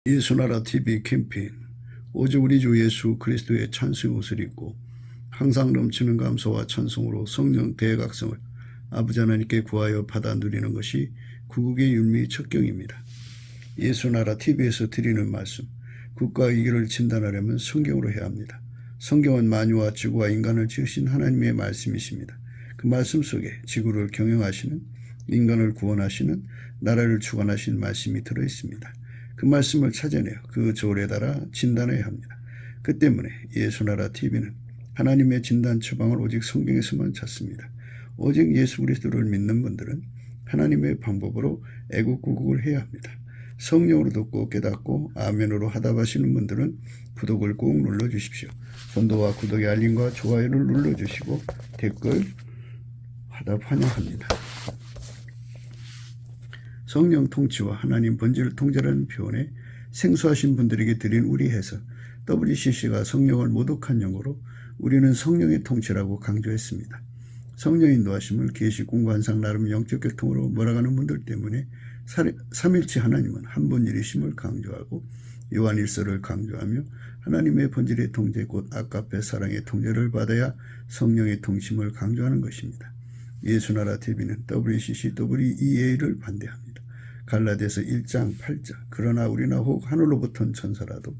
예수나라 TV 캠페인 오직 우리 주 예수 그리스도의 찬송 옷을 입고 항상 넘치는 감사와 찬송으로 성령 대각성을 아버지 하나님께 구하여 받아 누리는 것이 구국의 윤미 척경입니다. 예수나라 TV에서 드리는 말씀, 국가 위기를 진단하려면 성경으로 해야 합니다. 성경은 만유와 지구와 인간을 지으신 하나님의 말씀이십니다. 그 말씀 속에 지구를 경영하시는, 인간을 구원하시는, 나라를 주관하시는 말씀이 들어있습니다. 그 말씀을 찾아내어 그 조례에 따라 진단해야 합니다. 그 때문에 예수나라 TV는 하나님의 진단 처방을 오직 성경에서만 찾습니다. 오직 예수 그리스도를 믿는 분들은 하나님의 방법으로 애국구국을 해야 합니다. 성령으로 듣고 깨닫고 아멘으로 하답하시는 분들은 구독을 꼭 눌러주십시오. 전도와 구독의 알림과 좋아요를 눌러주시고 댓글 화답 환영합니다. 성령 통치와 하나님 본질 통제라는 표현에 생소하신 분들에게 드린 우리 해석, WCC가 성령을 모독한 용어로 우리는 성령의 통치라고 강조했습니다. 성령 인도하심을 계시 공관상 나름 영적 교통으로 몰아가는 분들 때문에 삼일체 하나님은 한 분일이심을 강조하고 요한일서를 강조하며 하나님의 본질의 통제 곧 아까페 사랑의 통제를 받아야 성령의 통심을 강조하는 것입니다. 예수나라 TV는 WCC, WEA를 반대합니다. 갈라디아서 1장 8절 그러나 우리나 혹 하늘로부터 온 천사라도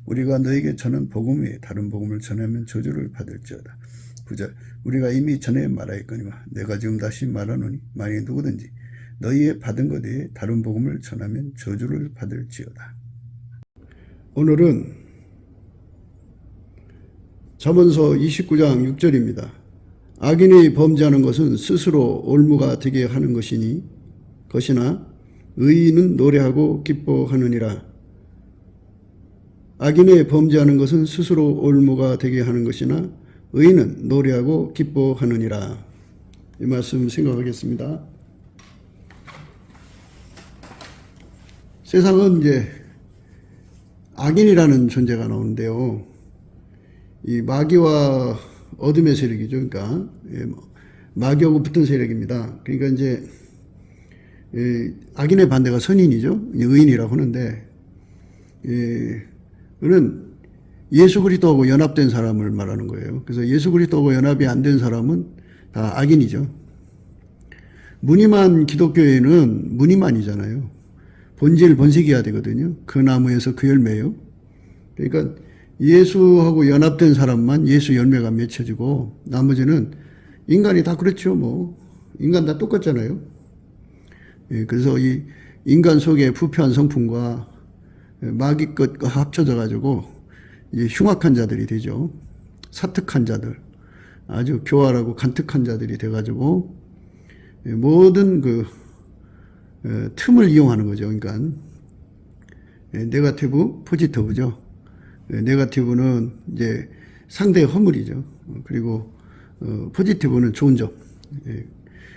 우리가 너에게 전한 복음 외에 다른 복음을 전하면 저주를 받을지어다. 9절 우리가 이미 전에 말하였거니와 내가 지금 다시 말하노니 만일 누구든지 너희의 받은 것 외에 다른 복음을 전하면 저주를 받을지어다. 오늘은 잠언서 29장 6절입니다. 악인이 범죄하는 것은 스스로 올무가 되게 하는 것이나 의인은 노래하고 기뻐하느니라. 악인의 범죄하는 것은 스스로 올무가 되게 하는 것이나 의인은 노래하고 기뻐하느니라. 이 말씀 생각하겠습니다. 세상은 이제 악인이라는 존재가 나오는데요. 이 마귀와 어둠의 세력이죠. 그러니까 마귀하고 붙은 세력입니다. 그러니까 이제 악인의 반대가 선인이죠. 의인이라고 하는데 그는 예수 그리스도하고 연합된 사람을 말하는 거예요. 그래서 예수 그리스도하고 연합이 안 된 사람은 다 악인이죠. 무늬만 기독교에는 무늬만이잖아요. 본질 번식이어야 되거든요. 그 나무에서 그 열매요. 그러니까 예수하고 연합된 사람만 예수 열매가 맺혀지고 나머지는 인간이 다 그렇죠. 뭐 인간 다 똑같잖아요. 그래서 이 인간 속에 부패한 성품과 마귀 것과 합쳐져 가지고 흉악한 자들이 되죠. 사특한 자들, 아주 교활하고 간특한 자들이 돼 가지고 모든 그 틈을 이용하는 거죠. 그러니까 네거티브, 포지티브죠. 네거티브는 이제 상대의 허물이죠. 그리고 포지티브는 좋은 점.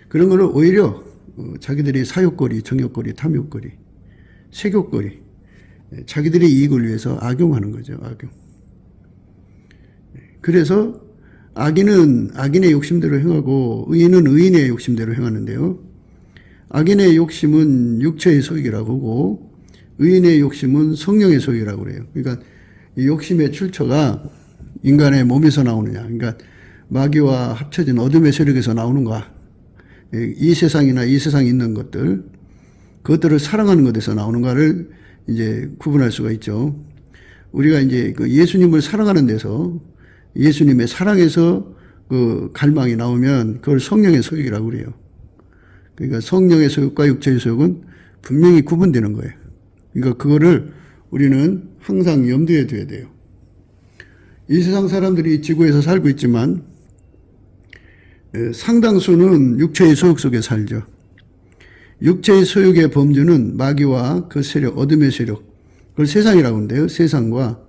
그런 거를 오히려 자기들이 사욕거리, 정욕거리, 탐욕거리, 색욕거리, 자기들의 이익을 위해서 악용하는 거죠. 악용. 그래서 악인은 악인의 욕심대로 행하고 의인은 의인의 욕심대로 행하는데요. 악인의 욕심은 육체의 소욕이라고 하고 의인의 욕심은 성령의 소욕이라고 그래요. 그러니까 이 욕심의 출처가 인간의 몸에서 나오느냐. 그러니까 마귀와 합쳐진 어둠의 세력에서 나오는가. 이 세상이나 이 세상에 있는 것들, 그것들을 사랑하는 것에서 나오는가를 이제 구분할 수가 있죠. 우리가 이제 그 예수님을 사랑하는 데서 예수님의 사랑에서 그 갈망이 나오면 그걸 성령의 소욕이라고 그래요. 그러니까 성령의 소욕과 육체의 소욕은 분명히 구분되는 거예요. 그러니까 그거를 우리는 항상 염두에 둬야 돼요. 이 세상 사람들이 지구에서 살고 있지만 상당수는 육체의 소욕 속에 살죠. 육체의 소욕의 범주는 마귀와 그 세력, 어둠의 세력, 그걸 세상이라고 하는데요. 세상과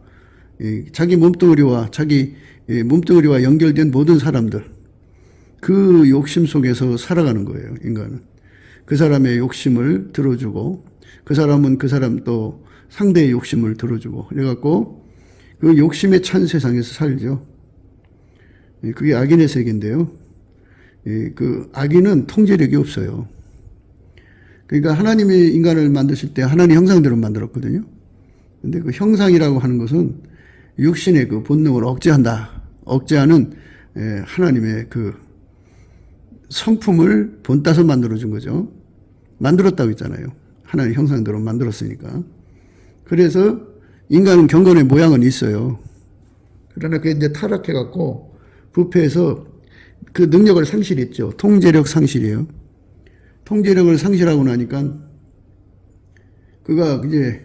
자기 몸뚱어리와 연결된 모든 사람들, 그 욕심 속에서 살아가는 거예요. 인간은. 그 사람의 욕심을 들어주고 그 사람은 그 사람 또 상대의 욕심을 들어주고 그래갖고 그 욕심에 찬 세상에서 살죠. 그게 악인의 세계인데요. 그 악인은 통제력이 없어요. 그러니까 하나님이 인간을 만드실 때 하나님 형상대로 만들었거든요. 근데 그 형상이라고 하는 것은 육신의 그 본능을 억제한다. 억제하는 하나님의 그 성품을 본따서 만들어준 거죠. 만들었다고 했잖아요. 하나님 형상대로 만들었으니까. 그래서 인간은 경건의 모양은 있어요. 그러나 그게 이제 타락해갖고 부패해서 그 능력을 상실했죠. 통제력 상실이에요. 통제력을 상실하고 나니까 그가 이제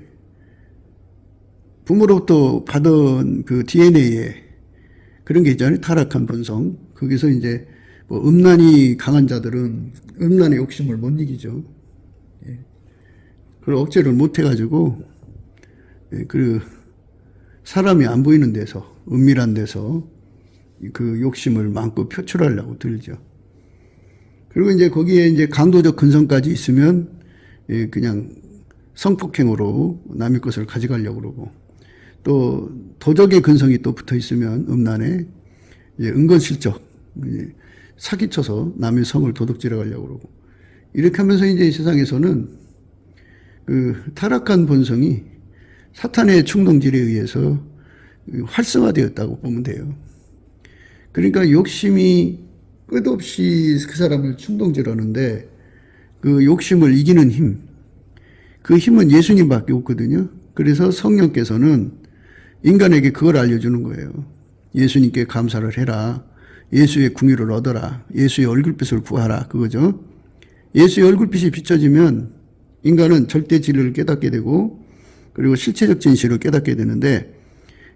부모로부터 받은 그 DNA에 그런 게 있잖아요. 타락한 본성. 거기서 이제 뭐 음란이 강한 자들은 음란의 욕심을 못 이기죠. 예. 그걸 억제를 못 해가지고, 예. 그 사람이 안 보이는 데서, 은밀한 데서 그 욕심을 마음껏 표출하려고 들죠. 그리고 이제 거기에 이제 강도적 근성까지 있으면, 예. 그냥 성폭행으로 남의 것을 가져가려고 그러고, 또 도적의 근성이 또 붙어 있으면 음란에 은근슬쩍 사기쳐서 남의 성을 도둑질해 가려고 그러고, 이렇게 하면서 이제 이 세상에서는 그 타락한 본성이 사탄의 충동질에 의해서 활성화되었다고 보면 돼요. 그러니까 욕심이 끝없이 그 사람을 충동질하는데 그 욕심을 이기는 힘, 그 힘은 예수님밖에 없거든요. 그래서 성령께서는 인간에게 그걸 알려주는 거예요. 예수님께 감사를 해라. 예수의 궁유를 얻어라. 예수의 얼굴빛을 구하라. 그거죠. 예수의 얼굴빛이 비춰지면 인간은 절대 진리를 깨닫게 되고 그리고 실체적 진실을 깨닫게 되는데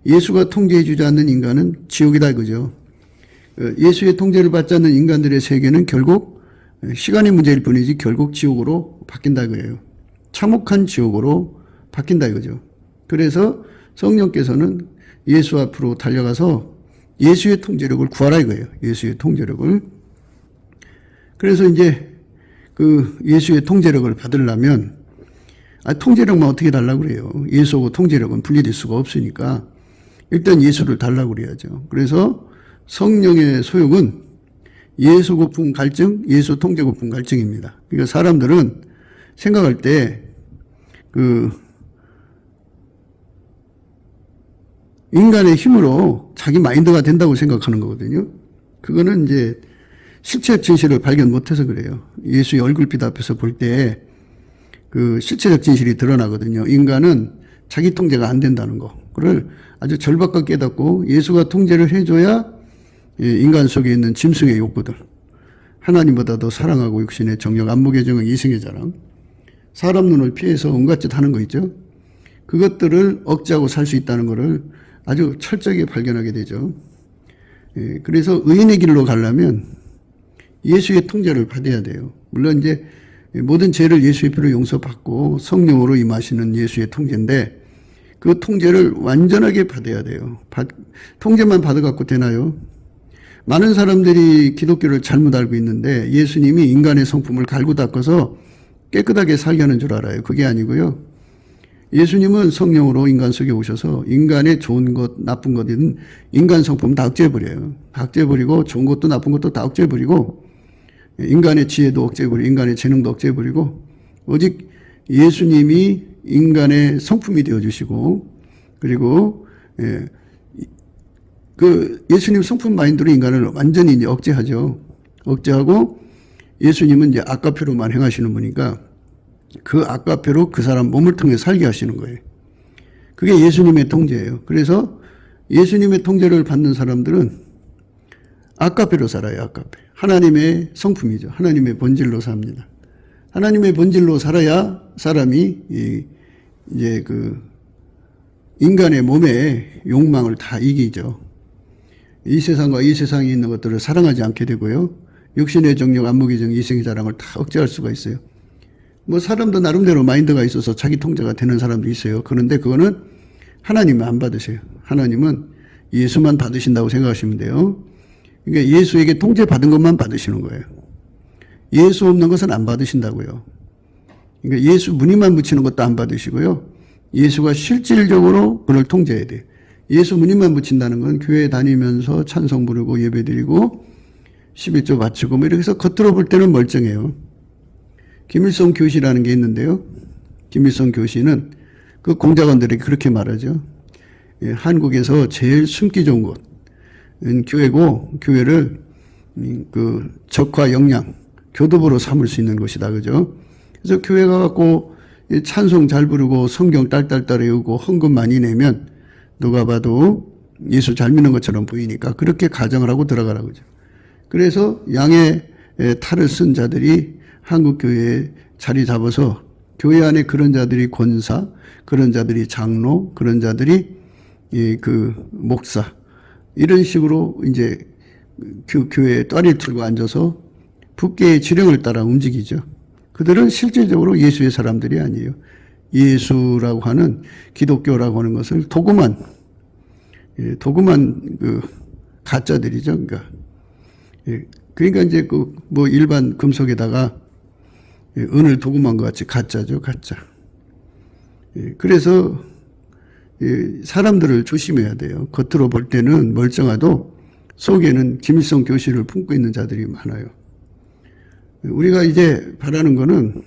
예수가 통제해 주지 않는 인간은 지옥이다 이거죠. 예수의 통제를 받지 않는 인간들의 세계는 결국 시간의 문제일 뿐이지 결국 지옥으로 바뀐다 이거예요. 참혹한 지옥으로 바뀐다 이거죠. 그래서 성령께서는 예수 앞으로 달려가서 예수의 통제력을 구하라 이거예요. 예수의 통제력을. 그래서 이제 그 예수의 통제력을 받으려면 통제력만 어떻게 달라고 그래요. 예수하고 통제력은 분리될 수가 없으니까 일단 예수를 달라고 그래야죠. 그래서 성령의 소욕은 예수 고품 갈증, 예수 통제 고품 갈증입니다. 그러니까 사람들은 생각할 때 인간의 힘으로 자기 마인드가 된다고 생각하는 거거든요. 그거는 이제 실체적 진실을 발견 못해서 그래요. 예수의 얼굴빛 앞에서 볼 때 그 실체적 진실이 드러나거든요. 인간은 자기 통제가 안 된다는 거. 그걸 아주 절박하게 깨닫고 예수가 통제를 해줘야 인간 속에 있는 짐승의 욕구들, 하나님보다 더 사랑하고 육신의 정력, 안목의 정욕, 이성의 자랑, 사람 눈을 피해서 온갖 짓 하는 거 있죠. 그것들을 억제하고 살 수 있다는 것을 아주 철저하게 발견하게 되죠. 그래서 의인의 길로 가려면 예수의 통제를 받아야 돼요. 물론 이제 모든 죄를 예수의 피로 용서받고 성령으로 임하시는 예수의 통제인데 그 통제를 완전하게 받아야 돼요. 통제만 받아갖고 되나요? 많은 사람들이 기독교를 잘못 알고 있는데 예수님이 인간의 성품을 갈고 닦아서 깨끗하게 살게 하는 줄 알아요. 그게 아니고요. 예수님은 성령으로 인간 속에 오셔서 인간의 좋은 것, 나쁜 것이든 인간 성품 다 억제해버려요. 다 억제해버리고 좋은 것도 나쁜 것도 다 억제해버리고 인간의 지혜도 억제해버리고 인간의 재능도 억제해버리고 오직 예수님이 인간의 성품이 되어주시고 그리고 그 예수님 성품 마인드로 인간을 완전히 이제 억제하죠. 억제하고 예수님은 이제 아까표로만 행하시는 분이니까 그 아까표로 그 사람 몸을 통해 살게 하시는 거예요. 그게 예수님의 통제예요. 그래서 예수님의 통제를 받는 사람들은 아까표로 살아요. 아까표. 하나님의 성품이죠. 하나님의 본질로 삽니다. 하나님의 본질로 살아야 사람이 이제 그 인간의 몸의 욕망을 다 이기죠. 이 세상과 이 세상에 있는 것들을 사랑하지 않게 되고요. 육신의 정력, 안목의 정, 이성의 자랑을 다 억제할 수가 있어요. 뭐 사람도 나름대로 마인드가 있어서 자기 통제가 되는 사람도 있어요. 그런데 그거는 하나님은 안 받으세요. 하나님은 예수만 받으신다고 생각하시면 돼요. 그러니까 예수에게 통제 받은 것만 받으시는 거예요. 예수 없는 것은 안 받으신다고요. 그러니까 예수 무늬만 붙이는 것도 안 받으시고요. 예수가 실질적으로 그를 통제해야 돼요. 예수 무늬만 붙인다는 건 교회 다니면서 찬송 부르고 예배 드리고 11조 바치고 뭐 이렇게 해서 겉으로 볼 때는 멀쩡해요. 김일성 교시라는 게 있는데요. 김일성 교시는 그 공작원들이 그렇게 말하죠. 예, 한국에서 제일 숨기 좋은 곳은 교회고, 교회를 그 적화 영양, 교도보로 삼을 수 있는 곳이다. 그죠? 그래서 교회 가갖고 찬송 잘 부르고 성경 딸딸딸 외우고 헌금 많이 내면 누가 봐도 예수 잘 믿는 것처럼 보이니까 그렇게 가정을 하고 들어가라고 그죠. 그래서 양의 탈을 쓴 자들이 한국 교회에 자리 잡아서 교회 안에 그런 자들이 권사, 그런 자들이 장로, 그런 자들이 그 목사, 이런 식으로 이제 그 교회에 또아리를 틀고 앉아서 북계의 지령을 따라 움직이죠. 그들은 실질적으로 예수의 사람들이 아니에요. 예수라고 하는, 기독교라고 하는 것을 도구만 그 가짜들이죠. 그러니까 이제 그 뭐 일반 금속에다가 은을 도구만 것 같이 가짜죠, 가짜. 그래서 사람들을 조심해야 돼요. 겉으로 볼 때는 멀쩡하도 속에는 김일성 교실을 품고 있는 자들이 많아요. 우리가 이제 바라는 거는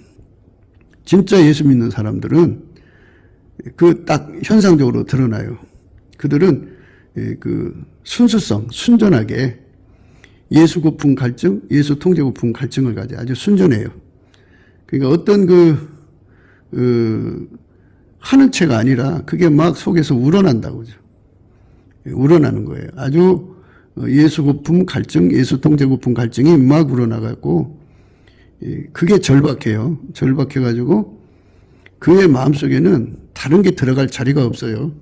진짜 예수 믿는 사람들은 그 딱 현상적으로 드러나요. 그들은 그 순수성, 순전하게 예수 고품 갈증, 예수 통제 고품 갈증을 가져 아주 순전해요. 그러니까 어떤 하는 채가 아니라 그게 막 속에서 우러난다고죠. 우러나는 거예요. 아주 예수 고품 갈증, 예수 통제 고품 갈증이 막 우러나갖고 그게 절박해요. 절박해가지고 그의 마음속에는 다른 게 들어갈 자리가 없어요.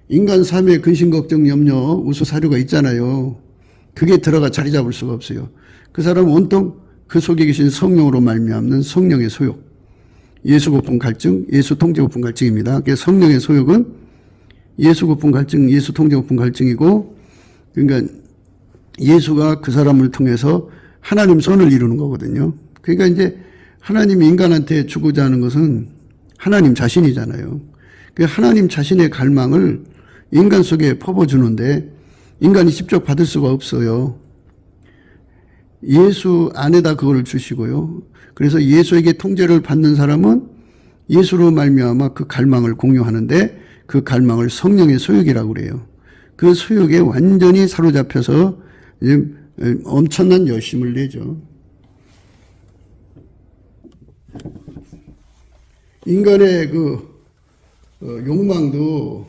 인간 삶의 근심, 걱정, 염려, 우수, 사료가 있잖아요. 그게 들어가 자리 잡을 수가 없어요. 그 사람은 온통 그 속에 계신 성령으로 말미암는 성령의 소욕, 예수 고품 갈증, 예수 통제 고품 갈증입니다. 성령의 소욕은 예수 고품 갈증, 예수 통제 고품 갈증이고, 그러니까 예수가 그 사람을 통해서 하나님 선을 이루는 거거든요. 그러니까 이제 하나님이 인간한테 주고자 하는 것은 하나님 자신이잖아요. 그 하나님 자신의 갈망을 인간 속에 퍼부어주는데 인간이 직접 받을 수가 없어요. 예수 안에다 그걸 주시고요. 그래서 예수에게 통제를 받는 사람은 예수로 말미암아 그 갈망을 공유하는데 그 갈망을 성령의 소욕이라고 그래요. 그 소욕에 완전히 사로잡혀서 엄청난 열심을 내죠. 인간의 욕망도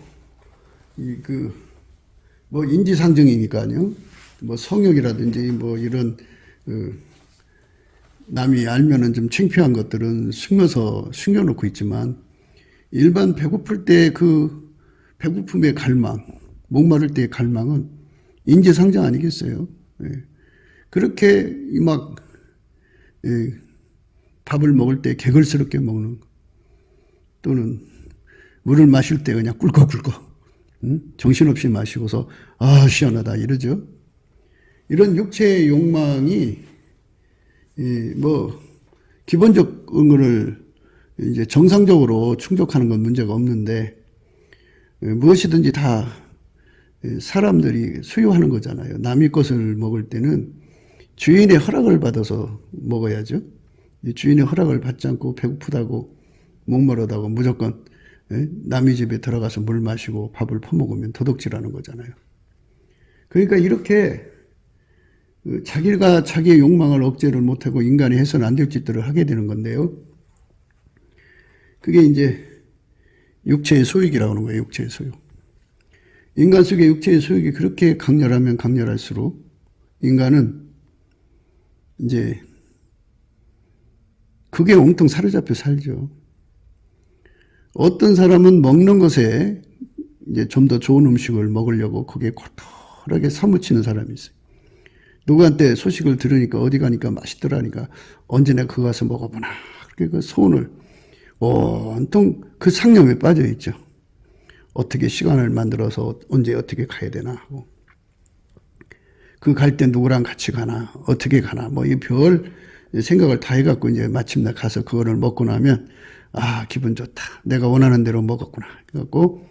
뭐 인지상정이니까요. 뭐 성욕이라든지 뭐 이런 남이 알면은 좀 창피한 것들은 숨겨놓고 있지만 일반 배고플 때 그 배고픔의 갈망, 목마를 때의 갈망은 인지상정 아니겠어요? 그렇게 막 밥을 먹을 때 개걸스럽게 먹는, 또는 물을 마실 때 그냥 꿀꺽꿀꺽 정신없이 마시고서 시원하다 이러죠. 이런 육체의 욕망이 뭐 기본적 거를 이제 정상적으로 충족하는 건 문제가 없는데 무엇이든지 다 사람들이 수요하는 거잖아요. 남의 것을 먹을 때는 주인의 허락을 받아서 먹어야죠. 주인의 허락을 받지 않고 배고프다고 목마르다고 무조건 남의 집에 들어가서 물 마시고 밥을 퍼먹으면 도둑질하는 거잖아요. 그러니까 이렇게 자기가 자기의 욕망을 억제를 못하고 인간이 해서는 안 될 짓들을 하게 되는 건데요. 그게 이제 육체의 소욕이라고 하는 거예요. 육체의 소욕. 인간 속의 육체의 소욕이 그렇게 강렬하면 강렬할수록 인간은 이제 그게 온통 사로잡혀 살죠. 어떤 사람은 먹는 것에 이제 좀 더 좋은 음식을 먹으려고 거기에 고토하게 사무치는 사람이 있어요. 누구한테 소식을 들으니까 어디 가니까 맛있더라니까 언제나 그거 가서 먹어보나. 그렇게 그 소원을 온통 그 상념에 빠져 있죠. 어떻게 시간을 만들어서 언제 어떻게 가야 되나 하고, 그 갈 때 누구랑 같이 가나, 어떻게 가나, 뭐 이 별 생각을 다 해갖고 이제 마침내 가서 그거를 먹고 나면 기분 좋다. 내가 원하는 대로 먹었구나. 그래갖고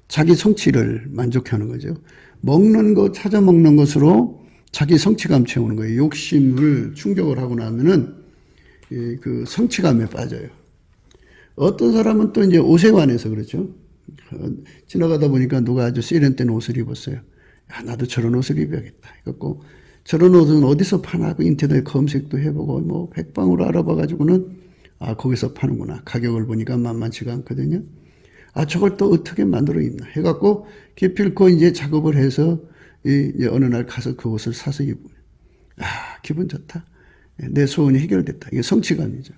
자기 성취를 만족하는 거죠. 먹는 거, 찾아 먹는 것으로 자기 성취감 채우는 거예요. 욕심을 충족을 하고 나면은 그 성취감에 빠져요. 어떤 사람은 또 이제 옷에 관해서 그렇죠. 지나가다 보니까 누가 아주 세련된 옷을 입었어요. 야, 나도 저런 옷을 입어야겠다. 그래갖고 저런 옷은 어디서 파나? 그 인터넷 검색도 해보고 뭐 백방으로 알아봐가지고는 아, 거기서 파는구나. 가격을 보니까 만만치가 않거든요. 아, 저걸 또 어떻게 만들어 입나 해갖고 기필코 이제 작업을 해서 이제 어느 날 가서 그 옷을 사서 입으면 아, 기분 좋다. 내 소원이 해결됐다. 이게 성취감이죠.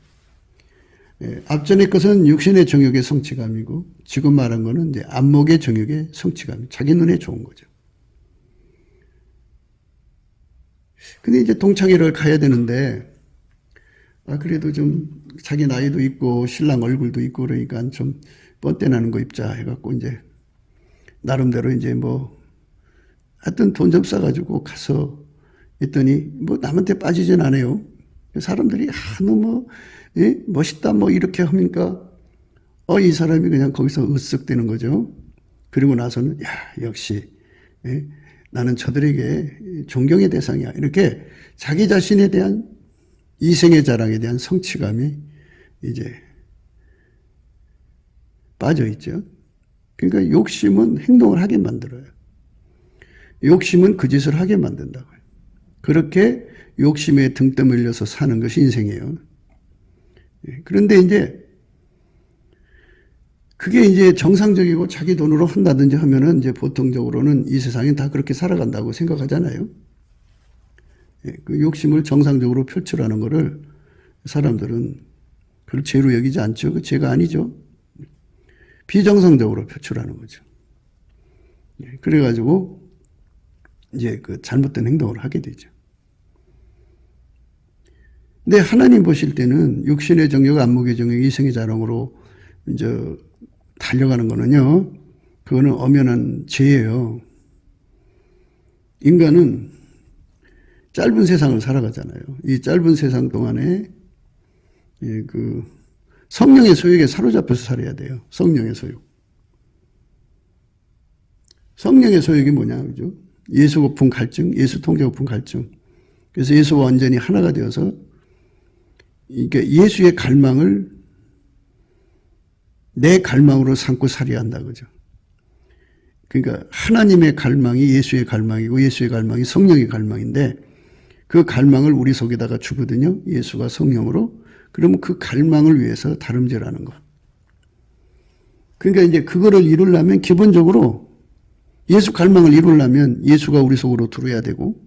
앞전의 것은 육신의 정욕의 성취감이고 지금 말한 거는 이제 안목의 정욕의 성취감. 자기 눈에 좋은 거죠. 근데 이제 동창회를 가야 되는데 아, 그래도 좀 자기 나이도 있고 신랑 얼굴도 있고 그러니까 좀 뻔때 나는 거 입자 해갖고 이제 나름대로 이제 뭐 하여튼 돈 좀 싸가지고 가서 있더니 뭐 남한테 빠지진 않아요. 사람들이 너무 멋있다 뭐 이렇게 하니까 이 사람이 그냥 거기서 으쓱대는 거죠. 그리고 나서는 야, 역시 나는 저들에게 존경의 대상이야. 이렇게 자기 자신에 대한 이생의 자랑에 대한 성취감이 이제 빠져 있죠. 그러니까 욕심은 행동을 하게 만들어요. 욕심은 그 짓을 하게 만든다고요. 그렇게 욕심에 등 떠밀려서 사는 것이 인생이에요. 그런데 이제 그게 이제 정상적이고 자기 돈으로 한다든지 하면은 이제 보통적으로는 이 세상엔 다 그렇게 살아간다고 생각하잖아요. 그 욕심을 정상적으로 표출하는 거를 사람들은 그걸 죄로 여기지 않죠. 그 죄가 아니죠. 비정상적으로 표출하는 거죠. 그래가지고 이제 그 잘못된 행동을 하게 되죠. 근데 하나님 보실 때는 육신의 정욕, 안목의 정욕, 이생의 자랑으로 이제 달려가는 거는요, 그거는 엄연한 죄예요. 인간은 짧은 세상을 살아가잖아요. 이 짧은 세상 동안에 그 성령의 소욕에 사로잡혀서 살아야 돼요. 성령의 소욕. 성령의 소욕이 뭐냐, 그죠? 예수 고품 갈증, 예수 통제 고품 갈증. 그래서 예수와 완전히 하나가 되어서 이게 예수의 갈망을 내 갈망으로 삼고 살아야 한다, 그죠? 그러니까 하나님의 갈망이 예수의 갈망이고 예수의 갈망이 성령의 갈망인데 그 갈망을 우리 속에다가 주거든요. 예수가 성령으로. 그러면 그 갈망을 위해서 다름질하는 것. 그러니까 이제 그거를 이루려면 기본적으로 예수 갈망을 이루려면 예수가 우리 속으로 들어야 되고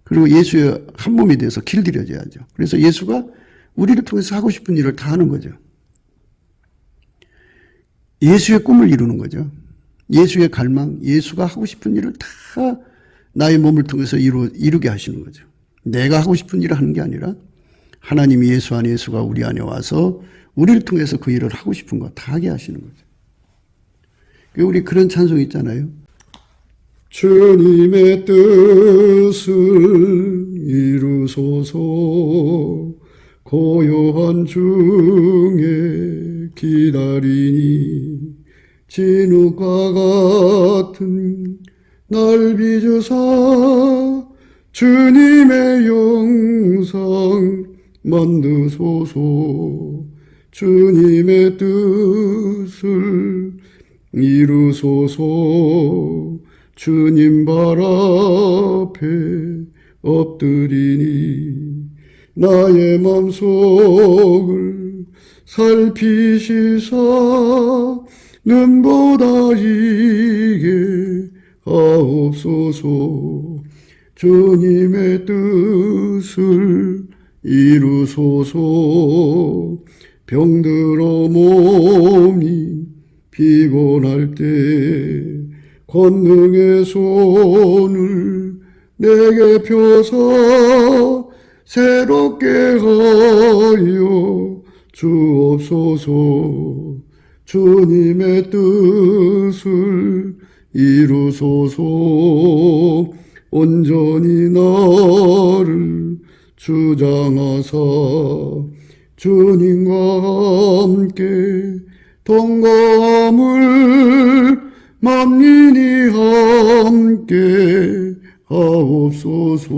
그리고 예수의 한 몸이 돼서 길들여져야죠. 그래서 예수가 우리를 통해서 하고 싶은 일을 다 하는 거죠. 예수의 꿈을 이루는 거죠. 예수의 갈망, 예수가 하고 싶은 일을 다 나의 몸을 통해서 이루게 하시는 거죠. 내가 하고 싶은 일을 하는 게 아니라 하나님이 예수 안에 예수가 우리 안에 와서 우리를 통해서 그 일을 하고 싶은 거 다 하게 하시는 거죠. 우리 그런 찬송 있잖아요. 주님의 뜻을 이루소서 고요한 중에 기다리니 진흙과 같은 날 빚으사 주님의 영상 만드소서 주님의 뜻을 이루소서 주님 발 앞에 엎드리니 나의 맘속을 살피시사 눈보다 이게 하옵소서 주님의 뜻을 이루소서 병들어 몸이 피곤할 때 권능의 손을 내게 펴서 새롭게 하여 주옵소서 주님의 뜻을 이루소서 온전히 나를 주장하사 주님과 함께 동감을 만민이 함께 하옵소서.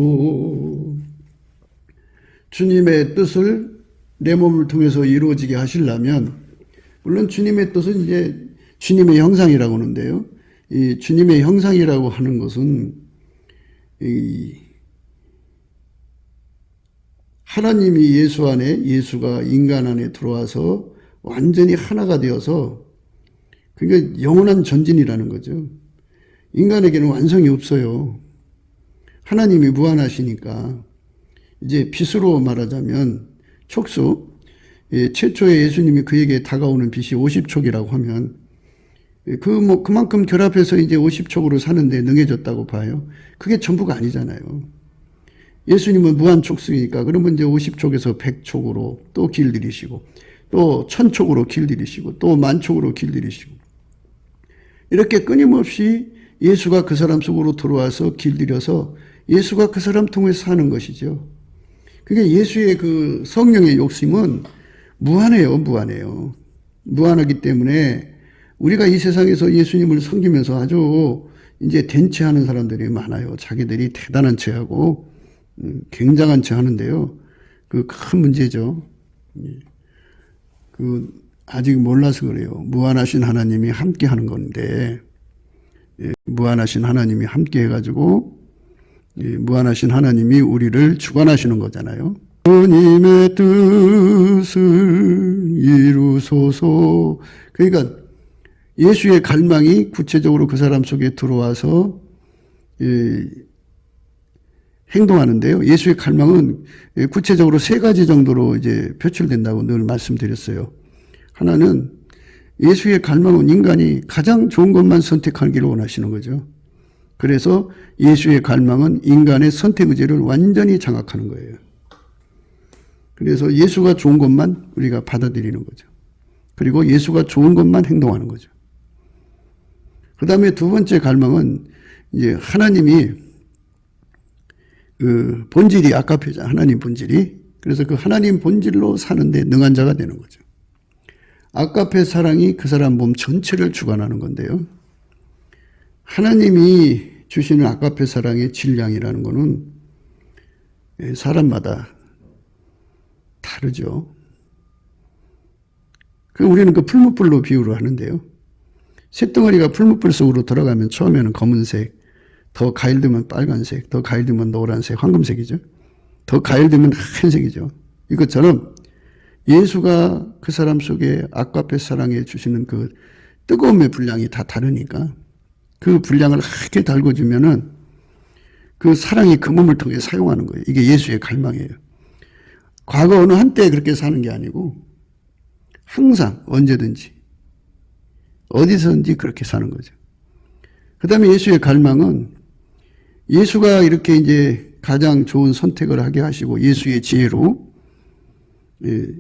주님의 뜻을 내 몸을 통해서 이루어지게 하시려면 물론 주님의 뜻은 이제 주님의 형상이라고 하는데요. 이 주님의 형상이라고 하는 것은 이 하나님이 예수 안에, 예수가 인간 안에 들어와서 완전히 하나가 되어서 그게 영원한 전진이라는 거죠. 인간에게는 완성이 없어요. 하나님이 무한하시니까 이제 빛으로 말하자면 촉수, 최초에 예수님이 그에게 다가오는 빛이 50촉이라고 하면 그만큼 결합해서 이제 50촉으로 사는데 능해졌다고 봐요. 그게 전부가 아니잖아요. 예수님은 무한 촉수이니까 그러면 이제 50촉에서 100촉으로 또 길들이시고 또 1000촉으로 길들이시고 또 10,000촉으로 길들이시고 이렇게 끊임없이 예수가 그 사람 속으로 들어와서 길들여서 예수가 그 사람 통해서 사는 것이죠. 그게 예수의 그 성령의 욕심은 무한해요, 무한해요. 무한하기 때문에 우리가 이 세상에서 예수님을 섬기면서 아주 이제 된체하는 사람들이 많아요. 자기들이 대단한 체하고 굉장한 체 하는데요. 그 큰 문제죠. 그 아직 몰라서 그래요. 무한하신 하나님이 함께 하는 건데 무한하신 하나님이 함께 해가지고 무한하신 하나님이 우리를 주관하시는 거잖아요. 주님의 뜻을 이루소서. 그러니까 예수의 갈망이 구체적으로 그 사람 속에 들어와서 행동하는데요. 예수의 갈망은 구체적으로 세 가지 정도로 이제 표출된다고 늘 말씀드렸어요. 하나는 예수의 갈망은 인간이 가장 좋은 것만 선택하기를 원하시는 거죠. 그래서 예수의 갈망은 인간의 선택 의지를 완전히 장악하는 거예요. 그래서 예수가 좋은 것만 우리가 받아들이는 거죠. 그리고 예수가 좋은 것만 행동하는 거죠. 그 다음에 두 번째 갈망은 이제 하나님이 그 본질이 아까페자, 하나님 본질이. 그래서 그 하나님 본질로 사는데 능한 자가 되는 거죠. 아까페 사랑이 그 사람 몸 전체를 주관하는 건데요. 하나님이 주시는 아까페 사랑의 질량이라는 것은 사람마다 다르죠. 우리는 그 풀무불로 비유를 하는데요. 쇳덩어리가 풀무불 속으로 들어가면 처음에는 검은색, 더 가일되면 빨간색, 더 가일되면 노란색, 황금색이죠. 더 가일되면 흰색이죠. 이것처럼 예수가 그 사람 속에 아까페 사랑에 주시는 그 뜨거움의 분량이 다 다르니까 그 분량을 하게 달궈주면은 그 사랑이 그 몸을 통해 사용하는 거예요. 이게 예수의 갈망이에요. 과거 어느 한때 그렇게 사는 게 아니고 항상 언제든지 어디서든지 그렇게 사는 거죠. 그 다음에 예수의 갈망은 예수가 이렇게 이제 가장 좋은 선택을 하게 하시고 예수의 지혜로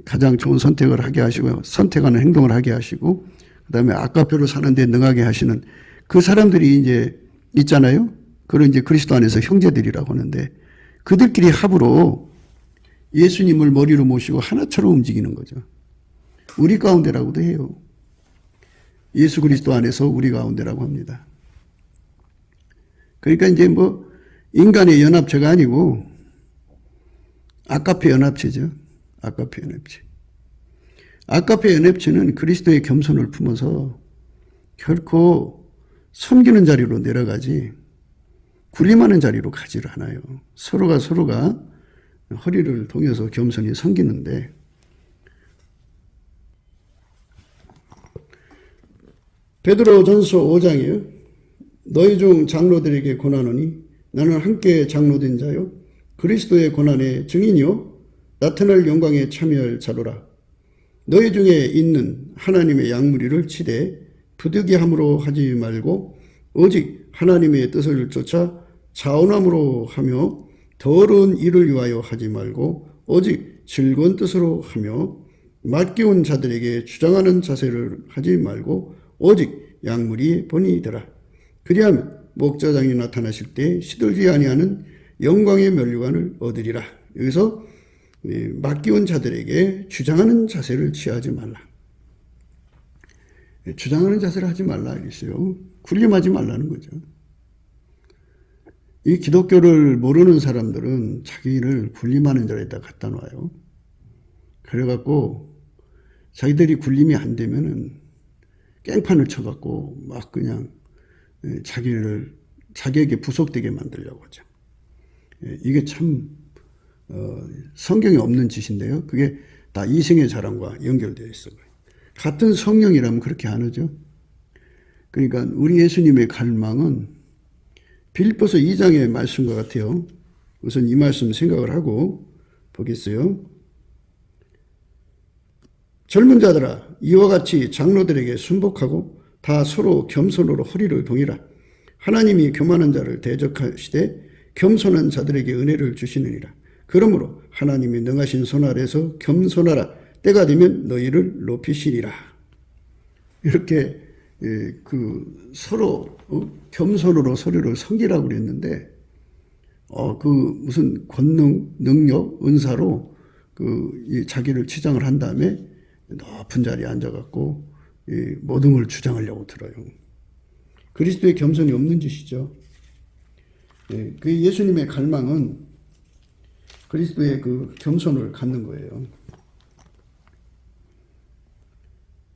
가장 좋은 선택을 하게 하시고 선택하는 행동을 하게 하시고 그 다음에 아까페로 사는데 능하게 하시는 그 사람들이 이제 있잖아요. 그런 이제 그리스도 안에서 형제들이라고 하는데 그들끼리 합으로 예수님을 머리로 모시고 하나처럼 움직이는 거죠. 우리 가운데라고도 해요. 예수 그리스도 안에서 우리 가운데라고 합니다. 그러니까 이제 뭐 인간의 연합체가 아니고 아까페 연합체죠. 아까페 연합체. 아까페 연합체는 그리스도의 겸손을 품어서 결코 섬기는 자리로 내려가지 군림하는 자리로 가지를 않아요. 서로가 허리를 동여서 겸손히 섬기는데 베드로전서 5장이요. 너희 중 장로들에게 권하노니 나는 함께 장로된 자요 그리스도의 고난의 증인이요 나타날 영광에 참여할 자로라. 너희 중에 있는 하나님의 양무리를 치되 부득이함으로 하지 말고 오직 하나님의 뜻을 쫓아 자원함으로 하며 더러운 일을 위하여 하지 말고 오직 즐거운 뜻으로 하며 맡겨온 자들에게 주장하는 자세를 하지 말고 오직 양무리 본이더라. 그리하면 목자장이 나타나실 때 시들지 아니하는 영광의 면류관을 얻으리라. 여기서 맡겨온 자들에게 주장하는 자세를 취하지 말라. 주장하는 자세를 하지 말라 이랬어요. 군림하지 말라는 거죠. 이 기독교를 모르는 사람들은 자기를 군림하는 자리에다 갖다 놔요. 그래갖고 자기들이 군림이 안 되면은 깽판을 쳐갖고 막 그냥 자기에게 부속되게 만들려고 하죠. 이게 참 성경에 없는 짓인데요. 그게 다 이생의 자랑과 연결되어 있어요. 같은 성령이라면 그렇게 안 하죠. 그러니까 우리 예수님의 갈망은 빌립보서 2장의 말씀과 같아요. 우선 이 말씀 생각을 하고 보겠어요. 젊은 자들아, 이와 같이 장로들에게 순복하고 다 서로 겸손으로 허리를 동이라. 하나님이 교만한 자를 대적하시되 겸손한 자들에게 은혜를 주시느니라. 그러므로 하나님이 능하신 손 아래서 겸손하라. 때가 되면 너희를 높이시리라. 이렇게 서로 겸손으로 서로를 섬기라고 그랬는데 무슨 권능, 능력, 은사로 자기를 치장을 한 다음에 높은 자리에 앉아갖고 모든 걸 주장하려고 들어요. 그리스도의 겸손이 없는 짓이죠. 그 예수님의 갈망은 그리스도의 그 겸손을 갖는 거예요.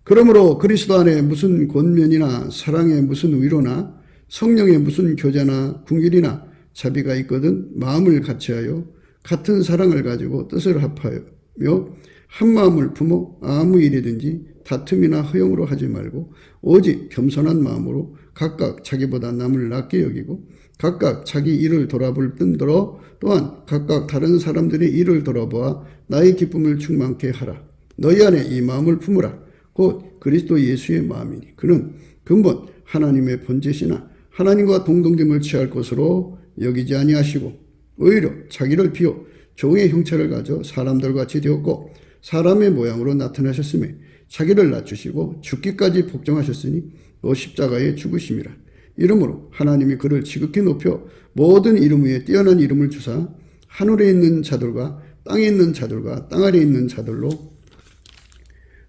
그러므로 그리스도 안에 무슨 권면이나 사랑의 무슨 위로나 성령의 무슨 교제나 궁일이나 자비가 있거든 마음을 같이하여 같은 사랑을 가지고 뜻을 합하여 한 마음을 품어 아무 일이든지 다툼이나 허용으로 하지 말고 오직 겸손한 마음으로 각각 자기보다 남을 낮게 여기고 각각 자기 일을 돌아볼 뿐더러 또한 각각 다른 사람들의 일을 돌아보아 나의 기쁨을 충만케 하라. 너희 안에 이 마음을 품으라. 곧 그리스도 예수의 마음이니 그는 근본 하나님의 본체시나 하나님과 동등됨을 취할 것으로 여기지 아니하시고 오히려 자기를 비워 종의 형체를 가져 사람들과 같이 되었고 사람의 모양으로 나타나셨으며 자기를 낮추시고 죽기까지 복종하셨으니 또 십자가에 죽으심이라. 이러므로 하나님이 그를 지극히 높여 모든 이름 위에 뛰어난 이름을 주사 하늘에 있는 자들과 땅에 있는 자들과 땅 아래에 있는 자들로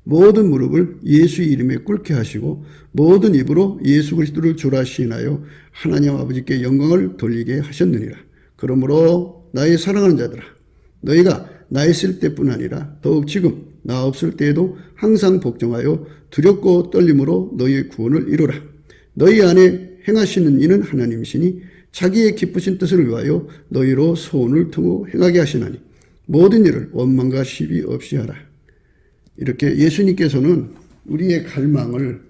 모든 무릎을 예수의 이름에 꿇게 하시고 모든 입으로 예수 그리스도를 주라 시인하여 하나님 아버지께 영광을 돌리게 하셨느니라. 그러므로 나의 사랑하는 자들아, 너희가 나 있을 때뿐 아니라 더욱 지금 나 없을 때에도 항상 복종하여 두렵고 떨림으로 너희의 구원을 이루라. 너희 안에 행하시는 이는 하나님이시니 자기의 기쁘신 뜻을 위하여 너희로 소원을 두고 행하게 하시나니 모든 일을 원망과 시비 없이 하라. 이렇게 예수님께서는 우리의 갈망을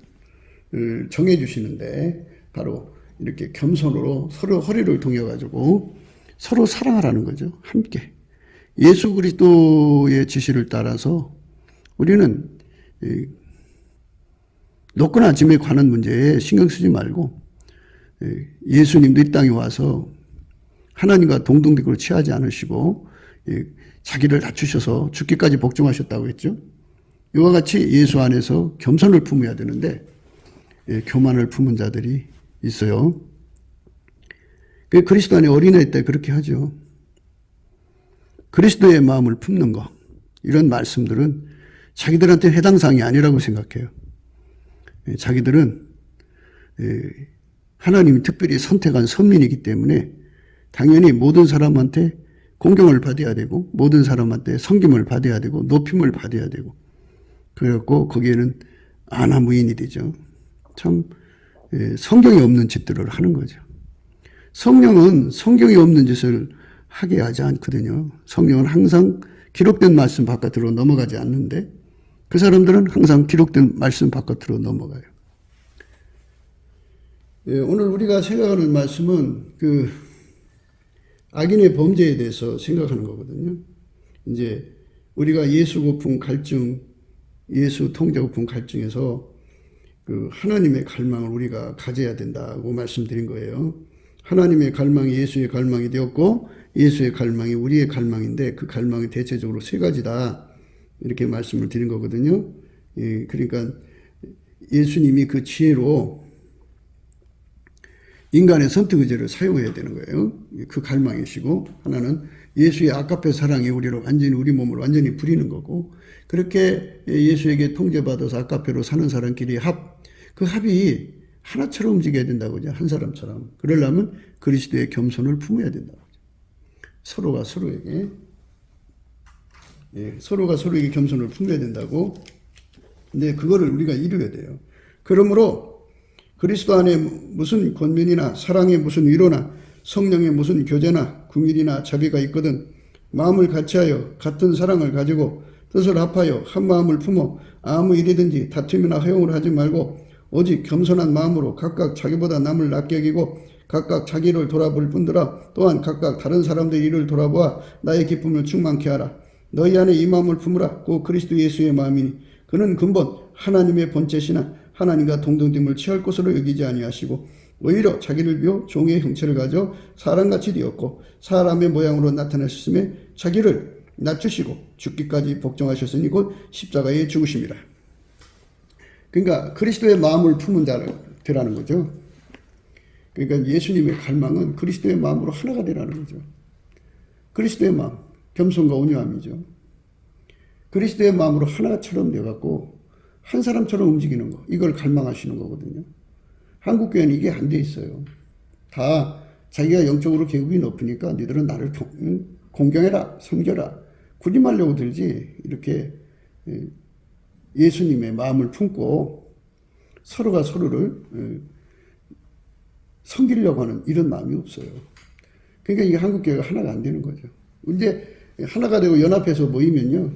정해 주시는데 바로 이렇게 겸손으로 서로 허리를 동여가지고 서로 사랑하라는 거죠. 함께. 예수 그리스도의 지시를 따라서 우리는 높거나 짐에 관한 문제에 신경 쓰지 말고 예수님도 이 땅에 와서 하나님과 동등대구를 취하지 않으시고 자기를 낮추셔서 죽기까지 복종하셨다고 했죠. 이와 같이 예수 안에서 겸손을 품어야 되는데 교만을 품은 자들이 있어요. 그리스도 안에 어린아이 때 그렇게 하죠. 그리스도의 마음을 품는 것, 이런 말씀들은 자기들한테 해당 사항이 아니라고 생각해요. 자기들은 하나님이 특별히 선택한 선민이기 때문에 당연히 모든 사람한테 공경을 받아야 되고 모든 사람한테 섬김을 받아야 되고 높임을 받아야 되고 그래갖고 거기에는 아나무인이 되죠. 참 성경이 없는 짓들을 하는 거죠. 성령은 성경이 없는 짓을 하게 하지 않거든요. 성령은 항상 기록된 말씀 바깥으로 넘어가지 않는데 그 사람들은 항상 기록된 말씀 바깥으로 넘어가요. 오늘 우리가 생각하는 말씀은 그 악인의 범죄에 대해서 생각하는 거거든요. 이제 우리가 예수 고품 갈증, 예수 통제 고품 갈증에서 그 하나님의 갈망을 우리가 가져야 된다고 말씀드린 거예요. 하나님의 갈망이 예수의 갈망이 되었고 예수의 갈망이 우리의 갈망인데 그 갈망이 대체적으로 세 가지다. 이렇게 말씀을 드린 거거든요. 그러니까 예수님이 그 지혜로 인간의 선택 의지를 사용해야 되는 거예요. 그 갈망이시고 하나는 예수의 아까페 사랑이 우리를 완전히 우리 몸을 완전히 부리는 거고 그렇게 예수에게 통제받아서 아까페로 사는 사람끼리 그 합이 하나처럼 움직여야 된다고 하죠. 한 사람처럼. 그러려면 그리스도의 겸손을 품어야 된다고 하죠. 서로가 서로에게 겸손을 품어야 된다고 근데 그거를 우리가 이루어야 돼요. 그러므로 그리스도 안에 무슨 권면이나 사랑의 무슨 위로나 성령의 무슨 교제나 궁일이나 자비가 있거든 마음을 같이하여 같은 사랑을 가지고 뜻을 합하여 한 마음을 품어 아무 일이든지 다툼이나 허용을 하지 말고 오직 겸손한 마음으로 각각 자기보다 남을 낮게 여기고 각각 자기를 돌아볼 뿐더러 또한 각각 다른 사람들의 일을 돌아보아 나의 기쁨을 충만케 하라. 너희 안에 이 마음을 품으라. 곧 그리스도 예수의 마음이니 그는 근본 하나님의 본체시나 하나님과 동등됨을 취할 것으로 여기지 아니하시고 오히려 자기를 비워 종의 형체를 가져 사람같이 되었고 사람의 모양으로 나타나셨으며 자기를 낮추시고 죽기까지 복종하셨으니 곧 십자가에 죽으심이라. 그러니까 그리스도의 마음을 품은 자라는 거죠. 그러니까 예수님의 갈망은 그리스도의 마음으로 하나가 되라는 거죠. 그리스도의 마음, 겸손과 온유함이죠. 그리스도의 마음으로 하나처럼 되어갖고 한 사람처럼 움직이는 거, 이걸 갈망하시는 거거든요. 한국 교회는 이게 안 돼 있어요. 다 자기가 영적으로 계급이 높으니까 너희들은 나를 공경해라, 섬겨라, 군림하려고 들지 이렇게 예수님의 마음을 품고 서로가 서로를 섬기려고 하는 이런 마음이 없어요. 그러니까 이게 한국 교회가 하나가 안 되는 거죠. 이제 하나가 되고 연합해서 모이면요,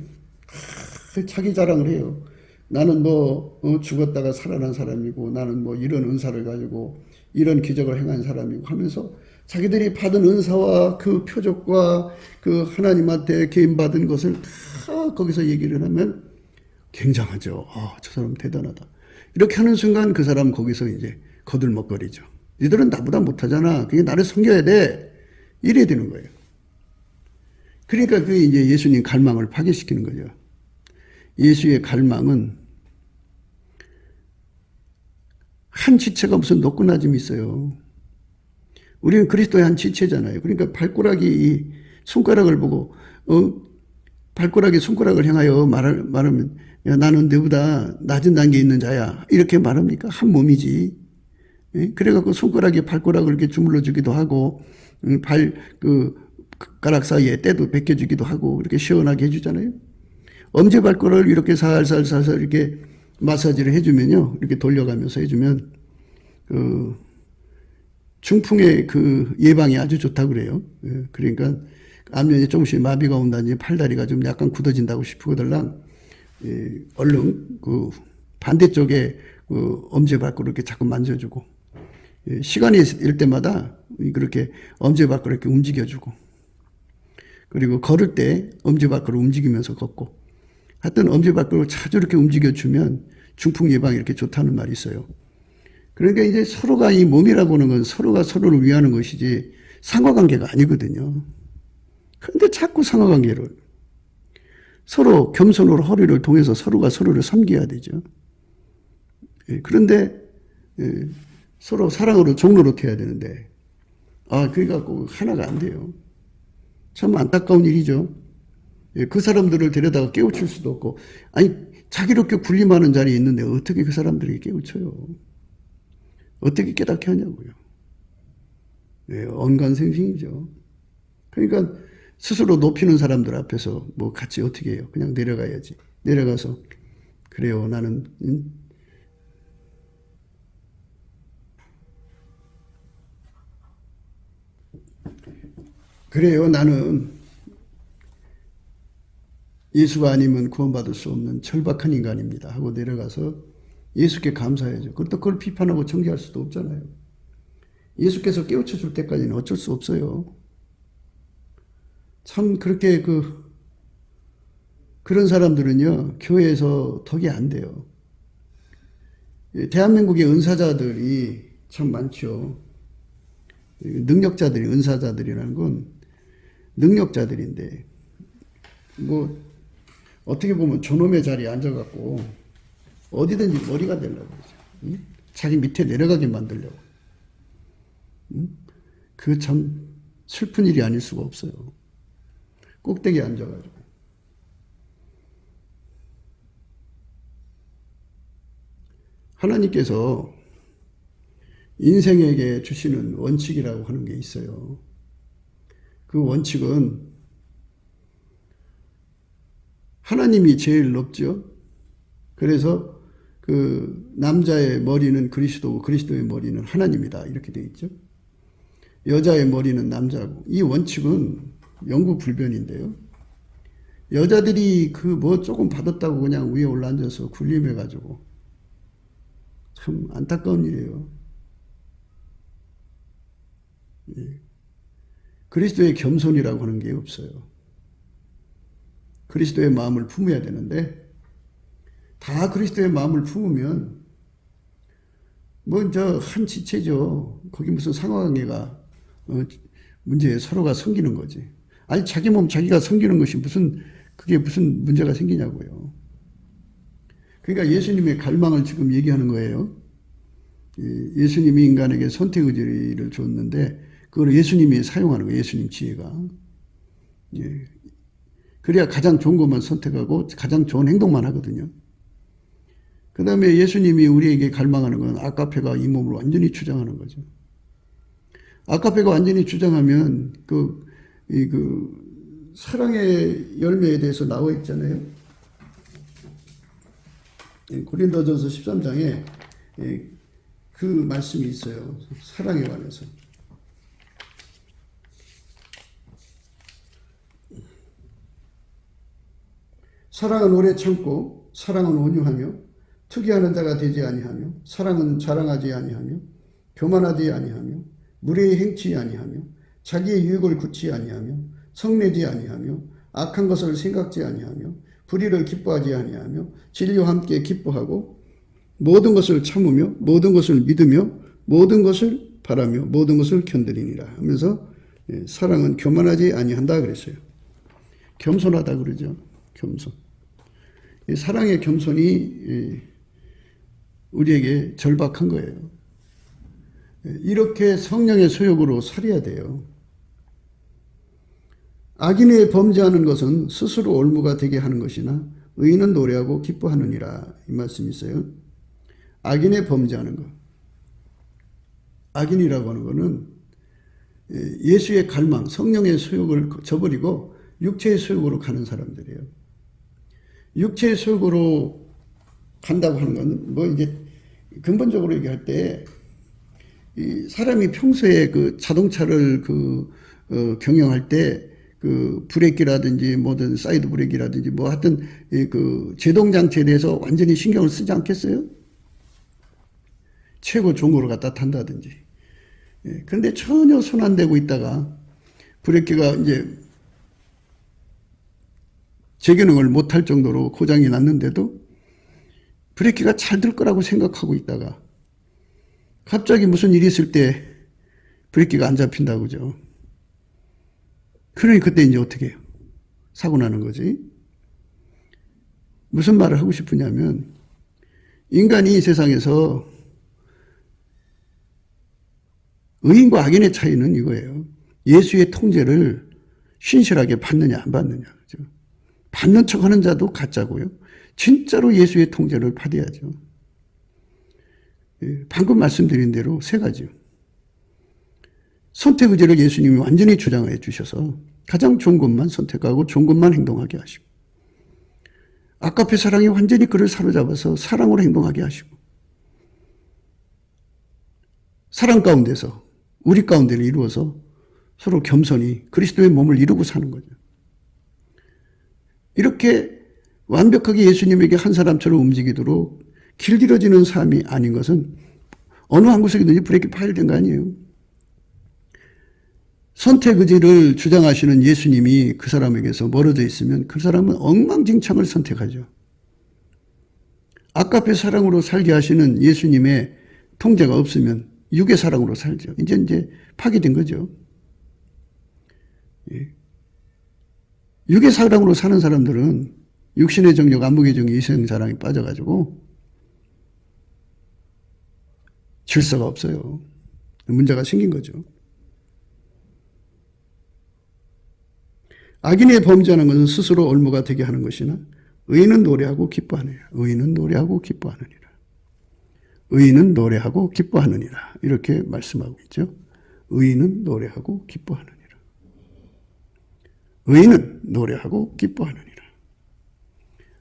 자기 자랑을 해요. 나는 뭐 죽었다가 살아난 사람이고 나는 뭐 이런 은사를 가지고 이런 기적을 행한 사람이고 하면서 자기들이 받은 은사와 그 표적과 그 하나님한테 개인받은 것을 다 거기서 얘기를 하면 굉장하죠. 아, 저 사람 대단하다. 이렇게 하는 순간 그 사람 거기서 이제 거들먹거리죠. 니들은 나보다 못하잖아. 그게 나를 섬겨야 돼. 이래야 되는 거예요. 그러니까 그게 이제 예수님 갈망을 파괴시키는 거죠. 예수의 갈망은 한 지체가 무슨 노끈아짐이 있어요. 우리는 그리스도의 한 지체잖아요. 그러니까 발가락이 손가락을 보고 발가락이 손가락을 향하여 말하면 야, 나는 너보다 낮은 단계에 있는 자야. 이렇게 말합니까? 한 몸이지. 그래갖고 손가락에 발가락을 이렇게 주물러 주기도 하고 가락 사이에 때도 벗겨주기도 하고 이렇게 시원하게 해주잖아요. 엄지발가락을 이렇게 살살살살 이렇게 마사지를 해주면요. 이렇게 돌려가면서 해주면 중풍의 그 예방이 아주 좋다고 그래요. 그러니까 앞면에 조금씩 마비가 온다든지 팔다리가 좀 약간 굳어진다고 싶거들랑 얼른 그 반대쪽에 그 엄지발가락 이렇게 자꾸 만져주고 시간이 있을 때마다 그렇게 엄지발가락 이렇게 움직여주고 그리고 걸을 때 엄지발가락 움직이면서 걷고 하여튼 엄지발가락을 자주 이렇게 움직여주면 중풍 예방이 이렇게 좋다는 말이 있어요. 그러니까 이제 서로가 이 몸이라고 하는 건 서로가 서로를 위하는 것이지 상하관계가 아니거든요. 그런데 자꾸 상하관계를 서로 겸손으로 허리를 동해서 서로가 서로를 섬겨야 되죠. 그런데 서로 사랑으로 종로로 해야 되는데 그래갖고 하나가 안 돼요. 참 안타까운 일이죠. 그 사람들을 데려다가 깨우칠 수도 없고 아니 자기롭게 군림하는 자리에 있는데 어떻게 그 사람들에게 깨우쳐요. 어떻게 깨닫게 하냐고요. 언간생심이죠. 그러니까 스스로 높이는 사람들 앞에서 뭐 같이 어떻게 해요. 그냥 내려가야지. 내려가서 그래요. 나는 그래요. 나는 예수가 아니면 구원받을 수 없는 절박한 인간입니다. 하고 내려가서 예수께 감사해야죠. 그걸 비판하고 정죄할 수도 없잖아요. 예수께서 깨우쳐 줄 때까지는 어쩔 수 없어요. 참 그렇게 그런 사람들은요. 교회에서 덕이 안 돼요. 대한민국의 은사자들이 참 많죠. 능력자들이 은사자들이라는 건 능력자들인데 뭐 어떻게 보면 저놈의 자리에 앉아갖고 어디든지 머리가 되려고 그러죠. 응? 자기 밑에 내려가게 만들려고. 응? 그 참 슬픈 일이 아닐 수가 없어요. 꼭대기에 앉아가지고. 하나님께서 인생에게 주시는 원칙이라고 하는 게 있어요. 그 원칙은 하나님이 제일 높죠. 그래서 그 남자의 머리는 그리스도고 그리스도의 머리는 하나님이다. 이렇게 되어 있죠. 여자의 머리는 남자고. 이 원칙은 영구 불변인데요. 여자들이 그 뭐 조금 받았다고 그냥 위에 올라앉아서 군림해가지고 참 안타까운 일이에요. 예. 그리스도의 겸손이라고 하는 게 없어요. 그리스도의 마음을 품어야 되는데 다 그리스도의 마음을 품으면 뭐 저 한 지체죠. 거기 무슨 상하관계가 문제에 서로가 섬기는 거지. 아니 자기 몸 자기가 섬기는 것이 그게 무슨 문제가 생기냐고요. 그러니까 예수님의 갈망을 지금 얘기하는 거예요. 예수님이 인간에게 선택 의지를 줬는데 그걸 예수님이 사용하는 거예요. 예수님 지혜가. 예. 그래야 가장 좋은 것만 선택하고 가장 좋은 행동만 하거든요. 그 다음에 예수님이 우리에게 갈망하는 건 아가페가 이 몸을 완전히 주장하는 거죠. 아가페가 완전히 주장하면 그 사랑의 열매에 대해서 나와 있잖아요. 고린도전서 13장에 그 말씀이 있어요. 사랑에 관해서. 사랑은 오래 참고 사랑은 온유하며 투기하는 자가 되지 아니하며 사랑은 자랑하지 아니하며 교만하지 아니하며 무례히 행치 아니하며 자기의 유익을 굳지 아니하며 성내지 아니하며 악한 것을 생각지 아니하며 불의를 기뻐하지 아니하며 진리와 함께 기뻐하고 모든 것을 참으며 모든 것을 믿으며 모든 것을 바라며 모든 것을 견디니라 하면서 사랑은 교만하지 아니한다 그랬어요. 겸손하다 그러죠. 겸손. 사랑의 겸손이 우리에게 절박한 거예요. 이렇게 성령의 소욕으로 살아야 돼요. 악인의 범죄하는 것은 스스로 올무가 되게 하는 것이나 의인은 노래하고 기뻐하느니라 이 말씀이 있어요. 악인의 범죄하는 것. 악인이라고 하는 것은 예수의 갈망, 성령의 소욕을 저버리고 육체의 소욕으로 가는 사람들이에요. 육체의 소욕으로 간다고 하는 건 뭐 이제 근본적으로 얘기할 때 이 사람이 평소에 그 자동차를 경영할 때 그 브레이크라든지 뭐든 사이드 브레이크라든지 뭐 하여튼 그 제동 장치에 대해서 완전히 신경을 쓰지 않겠어요? 최고 종으로 갖다 탄다든지. 그런데 전혀 손 안 대고 있다가 브레이크가 이제 제기능을 못할 정도로 고장이 났는데도 브레이크가 잘 들 거라고 생각하고 있다가 갑자기 무슨 일이 있을 때 브레이크가 안 잡힌다고 그러죠. 그러니 그때 이제 어떻게 해요? 사고 나는 거지. 무슨 말을 하고 싶으냐면 인간이 이 세상에서 의인과 악인의 차이는 이거예요. 예수의 통제를 신실하게 받느냐 안 받느냐. 그죠? 받는 척하는 자도 가짜고요. 진짜로 예수의 통제를 받아야죠. 방금 말씀드린 대로 세 가지요. 선택 의지를 예수님이 완전히 주장해 주셔서 가장 좋은 것만 선택하고 좋은 것만 행동하게 하시고 아가페 사랑이 완전히 그를 사로잡아서 사랑으로 행동하게 하시고 사랑 가운데서 우리 가운데를 이루어서 서로 겸손히 그리스도의 몸을 이루고 사는 거죠. 이렇게 완벽하게 예수님에게 한 사람처럼 움직이도록 길들여지는 삶이 아닌 것은 어느 한 구석이든지 브레이크 파일된 거 아니에요. 선택 의지를 주장하시는 예수님이 그 사람에게서 멀어져 있으면 그 사람은 엉망진창을 선택하죠. 아가페 사랑으로 살게 하시는 예수님의 통제가 없으면 육의 사랑으로 살죠. 이제 파괴된 거죠. 육의 사랑으로 사는 사람들은 육신의 정욕, 안목의 정욕, 이성 사랑에 빠져가지고 질서가 없어요. 문제가 생긴 거죠. 악인의 범죄하는 것은 스스로 올무가 되게 하는 것이나 의인은 노래하고 기뻐하느니라. 의인은 노래하고 기뻐하느니라. 의인은 노래하고 기뻐하느니라. 이렇게 말씀하고 있죠. 의인은 노래하고 기뻐하느니라. 의인은 노래하고 기뻐하느니라.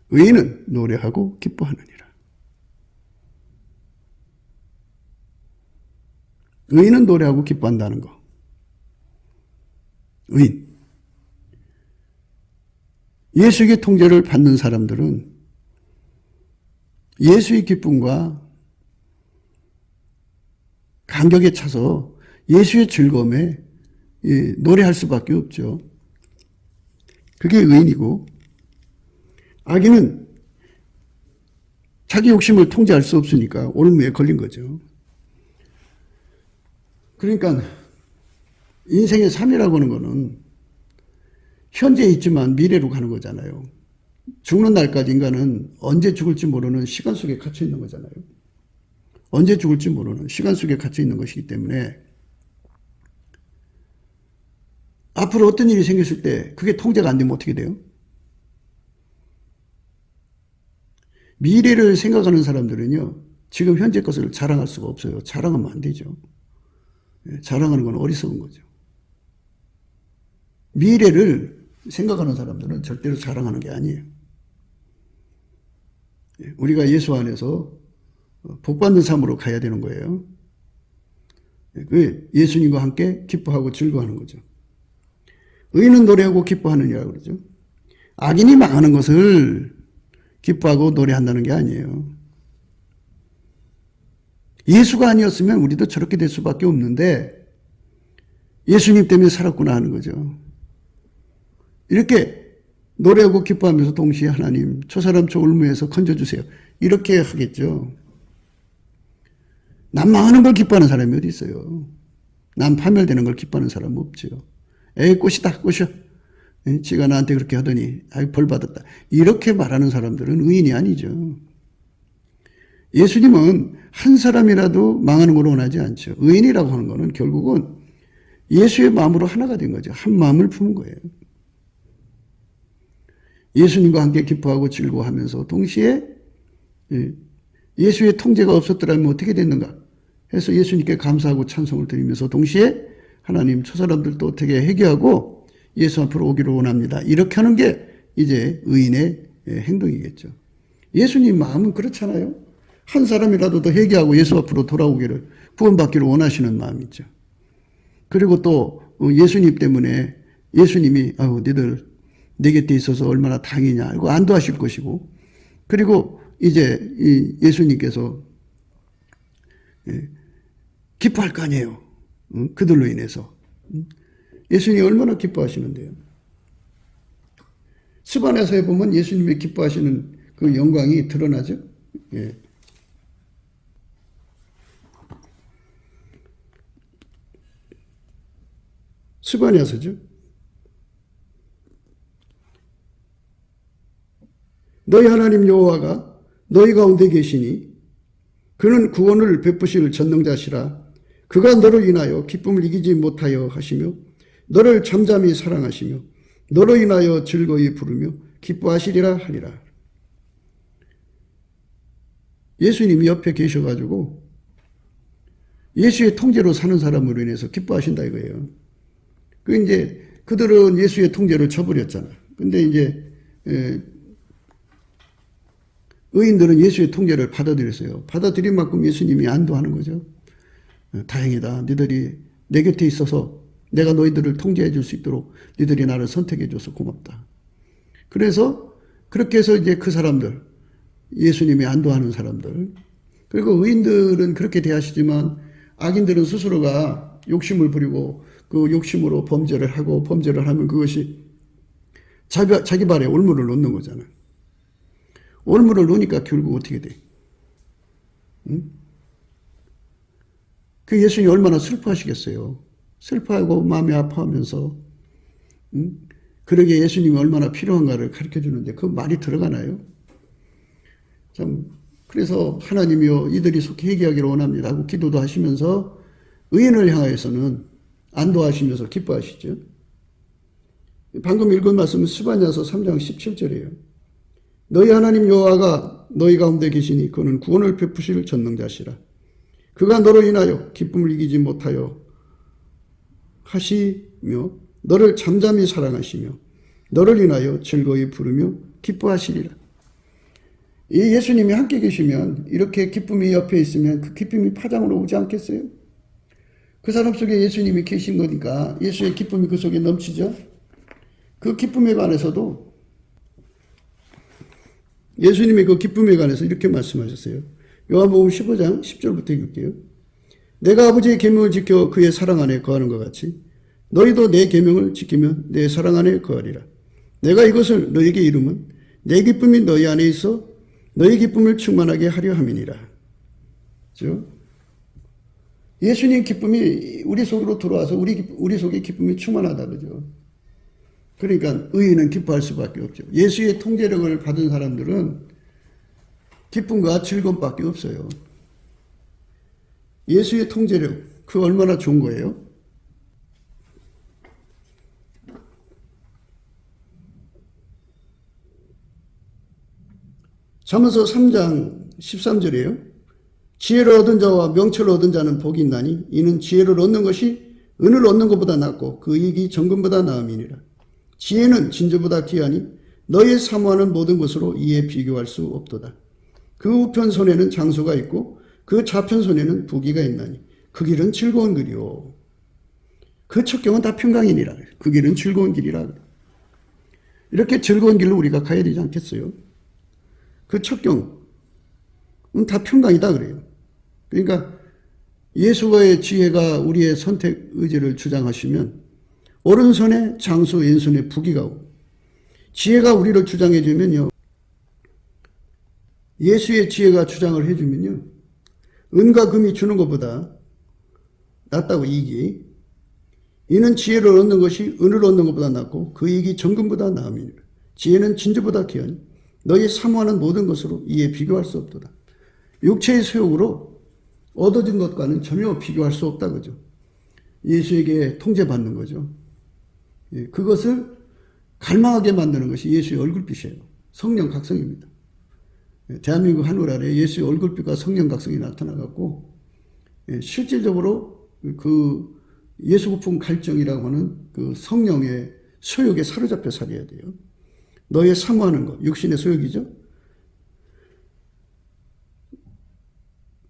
의인은 노래하고 기뻐하느니라. 의인은 노래하고 기뻐한다는 거. 의인. 예수의 통제를 받는 사람들은 예수의 기쁨과 감격에 차서 예수의 즐거움에 노래할 수밖에 없죠. 그게 의인이고, 악인은 자기 욕심을 통제할 수 없으니까 올무에 걸린 거죠. 그러니까 인생의 삶이라고 하는 거는 현재 있지만 미래로 가는 거잖아요. 죽는 날까지 인간은 언제 죽을지 모르는 시간 속에 갇혀 있는 거잖아요. 언제 죽을지 모르는 시간 속에 갇혀 있는 것이기 때문에 앞으로 어떤 일이 생겼을 때 그게 통제가 안 되면 어떻게 돼요? 미래를 생각하는 사람들은요, 지금 현재 것을 자랑할 수가 없어요. 자랑하면 안 되죠. 자랑하는 건 어리석은 거죠. 미래를 생각하는 사람들은 절대로 자랑하는 게 아니에요. 우리가 예수 안에서 복받는 삶으로 가야 되는 거예요. 예수님과 함께 기뻐하고 즐거워하는 거죠. 의인은 노래하고 기뻐하느니라고 그러죠. 악인이 망하는 것을 기뻐하고 노래한다는 게 아니에요. 예수가 아니었으면 우리도 저렇게 될 수밖에 없는데 예수님 때문에 살았구나 하는 거죠. 이렇게 노래하고 기뻐하면서 동시에 하나님 저 사람 저 올무에서 건져주세요. 이렇게 하겠죠. 남 망하는 걸 기뻐하는 사람이 어디 있어요. 남 파멸되는 걸 기뻐하는 사람은 없죠. 에이 꽃이다 꽃이야. 지가 나한테 그렇게 하더니 아이 벌 받았다. 이렇게 말하는 사람들은 의인이 아니죠. 예수님은 한 사람이라도 망하는 걸 원하지 않죠. 의인이라고 하는 것은 결국은 예수의 마음으로 하나가 된 거죠. 한 마음을 품은 거예요. 예수님과 함께 기뻐하고 즐거워하면서 동시에 예수의 통제가 없었더라면 어떻게 됐는가 해서 예수님께 감사하고 찬송을 드리면서 동시에 하나님 저 사람들도 어떻게 해결하고 예수 앞으로 오기를 원합니다. 이렇게 하는 게 이제 의인의 행동이겠죠. 예수님 마음은 그렇잖아요. 한 사람이라도 더 회개하고 예수 앞으로 돌아오기를 구원받기를 원하시는 마음이죠. 그리고 또 예수님 때문에 예수님이 너희들 내 곁에 있어서 얼마나 다행이냐 알고 안도하실 것이고, 그리고 이제 예수님께서 기뻐할 거 아니에요. 그들로 인해서. 예수님이 얼마나 기뻐하시는데요. 스바냐서에 보면 예수님이 기뻐하시는 그 영광이 드러나죠. 예. 스바냐서죠. 너희 하나님 여호와가 너희 가운데 계시니 그는 구원을 베푸실 전능자시라. 그가 너를 인하여 기쁨을 이기지 못하여 하시며 너를 잠잠히 사랑하시며 너로 인하여 즐거이 부르며 기뻐하시리라 하리라. 예수님이 옆에 계셔가지고 예수의 통제로 사는 사람으로 인해서 기뻐하신다 이거예요. 그들은 예수의 통제를 쳐버렸잖아. 근데 이제 의인들은 예수의 통제를 받아들였어요. 받아들인 만큼 예수님이 안도하는 거죠. 다행이다. 너희들이 내 곁에 있어서 내가 너희들을 통제해 줄 수 있도록 너희들이 나를 선택해 줘서 고맙다. 그래서 그렇게 해서 이제 그 사람들, 예수님이 안도하는 사람들, 그리고 의인들은 그렇게 대하시지만 악인들은 스스로가 욕심을 부리고 그 욕심으로 범죄를 하고 범죄를 하면 그것이 자기 발에 올무를 놓는 거잖아요. 올무를 놓으니까 결국 어떻게 돼? 응? 그 예수님이 얼마나 슬퍼하시겠어요. 슬퍼하고 마음이 아파하면서 그러게 예수님이 얼마나 필요한가를 가르쳐 주는데 그 말이 들어가나요? 참 그래서 하나님이여 이들이 속히 회개하기를 원합니다 하고 기도도 하시면서 의인을 향하여서는 안도하시면서 기뻐하시죠. 방금 읽은 말씀은 스바냐서 3장 17절이에요. 너희 하나님 여호와가 너희 가운데 계시니 그는 구원을 베푸실 전능자시라. 그가 너로 인하여 기쁨을 이기지 못하여 하시며 너를 잠잠히 사랑하시며 너를 인하여 즐거이 부르며 기뻐하시리라. 이 예수님이 함께 계시면, 이렇게 기쁨이 옆에 있으면 그 기쁨이 파장으로 오지 않겠어요? 그 사람 속에 예수님이 계신 거니까 예수의 기쁨이 그 속에 넘치죠. 그 기쁨에 관해서도 예수님이 그 기쁨에 관해서 이렇게 말씀하셨어요. 요한복음 15장 10절부터 읽을게요. 내가 아버지의 계명을 지켜 그의 사랑 안에 거하는 것 같이 너희도 내 계명을 지키면 내 사랑 안에 거하리라. 내가 이것을 너희에게 이름은 내 기쁨이 너희 안에 있어 너희 기쁨을 충만하게 하려 함이니라. 그렇죠? 예수님 기쁨이 우리 속으로 들어와서 우리 속에 기쁨이 충만하다. 그죠? 그러니까 의인은 기뻐할 수밖에 없죠. 예수의 통제력을 받은 사람들은 기쁨과 즐거움밖에 없어요. 예수의 통제력, 그 얼마나 좋은 거예요? 잠언서 3장 13절이에요. 지혜를 얻은 자와 명철을 얻은 자는 복이 있나니 이는 지혜를 얻는 것이 은을 얻는 것보다 낫고 그 이익이 정금보다 나음이니라. 지혜는 진주보다 귀하니 너의 사모하는 모든 것으로 이에 비교할 수 없도다. 그 우편 손에는 장소가 있고 그 좌편 손에는 부귀가 있나니 그 길은 즐거운 길이요. 그 첩경은 다 평강이니라. 그 길은 즐거운 길이라. 이렇게 즐거운 길로 우리가 가야 되지 않겠어요? 그 첩경은 다 평강이다 그래요. 그러니까 예수와의 지혜가 우리의 선택 의지를 주장하시면 오른손에 장수, 왼손에 부귀가 오고 지혜가 우리를 주장해 주면요. 예수의 지혜가 주장을 해주면요. 은과 금이 주는 것보다 낫다고 이익이. 이는 지혜를 얻는 것이 은을 얻는 것보다 낫고 그 이익이 정금보다 나음이니라. 지혜는 진주보다 귀하니 너희 사모하는 모든 것으로 이에 비교할 수 없도다. 육체의 소욕으로 얻어진 것과는 전혀 비교할 수 없다 그죠. 예수에게 통제받는 거죠. 그것을 갈망하게 만드는 것이 예수의 얼굴빛이에요. 성령 각성입니다. 대한민국 하늘 아래 예수의 얼굴빛과 성령 각성이 나타나갖고 실질적으로 그 예수 고품 갈증이라고 하는 그 성령의 소욕에 사로잡혀 살아야 돼요. 너의 사모하는 것, 육신의 소욕이죠.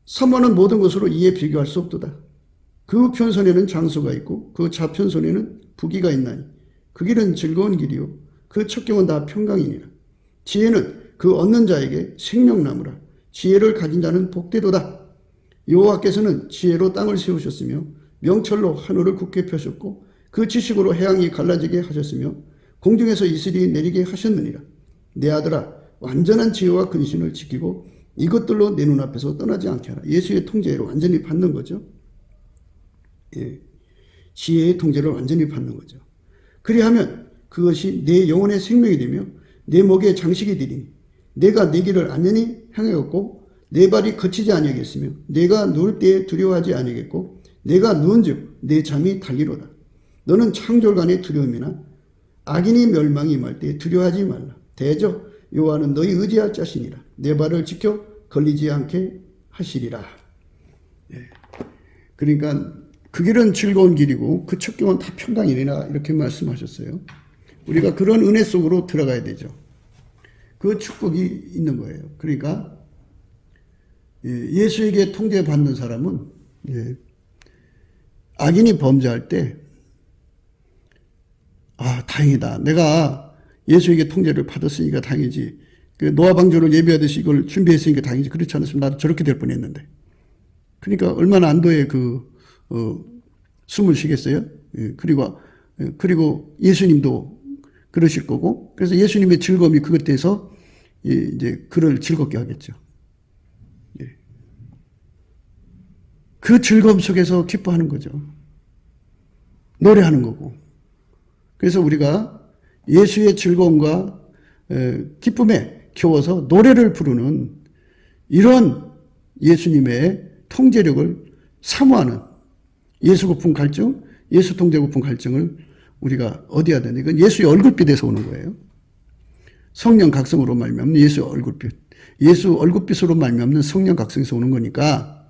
사모하는 모든 것으로 이에 비교할 수 없도다. 그 편손에는 장수가 있고 그 좌편손에는 부귀가 있나니 그 길은 즐거운 길이요 그 첩경은 다 평강이니라. 지혜는 그 얻는 자에게 생명나무라. 지혜를 가진 자는 복되도다. 여호와께서는 지혜로 땅을 세우셨으며 명철로 하늘을 굳게 펴셨고 그 지식으로 해양이 갈라지게 하셨으며 공중에서 이슬이 내리게 하셨느니라. 내 아들아 완전한 지혜와 근신을 지키고 이것들로 내 눈앞에서 떠나지 않게 하라. 예수의 통제를 완전히 받는 거죠. 예. 지혜의 통제를 완전히 받는 거죠. 그리하면 그것이 내 영혼의 생명이 되며 내 목의 장식이 되리니 내가 내 길을 안전히 향하였고 내 발이 거치지 아니하겠으며 내가 누울 때에 두려워하지 아니하겠고 내가 누운즉 내 잠이 달리로다. 너는 창졸간의 두려움이나 악인이 멸망이 임할 때에 두려워하지 말라. 대저 여호와는 너희 의지할 자신이라. 내 발을 지켜 걸리지 않게 하시리라. 예. 그러니까 그 길은 즐거운 길이고 그 첩경은 다 평강이니라 이렇게 말씀하셨어요. 우리가 그런 은혜 속으로 들어가야 되죠. 그 축복이 있는 거예요. 그러니까 예수에게 통제받는 사람은 악인이 범죄할 때 다행이다. 내가 예수에게 통제를 받았으니까 다행이지. 노아 방주를 예배하듯이 이걸 준비했으니까 다행이지. 그렇지 않았으면 나도 저렇게 될 뻔했는데. 그러니까 얼마나 안도의 숨을 쉬겠어요. 그리고 예수님도 그러실 거고. 그래서 예수님의 즐거움이 그것 돼서 이제 그를 즐겁게 하겠죠. 그 즐거움 속에서 기뻐하는 거죠. 노래하는 거고. 그래서 우리가 예수의 즐거움과 기쁨에 겨워서 노래를 부르는 이런 예수님의 통제력을 사모하는 예수 고품 갈증, 예수 통제 고품 갈증을 우리가 얻어야 되는데 이건 예수의 얼굴빛에서 오는 거예요. 성령 각성으로 말미암는 예수의 얼굴빛, 예수 얼굴빛으로 말미암는 성령 각성에서 오는 거니까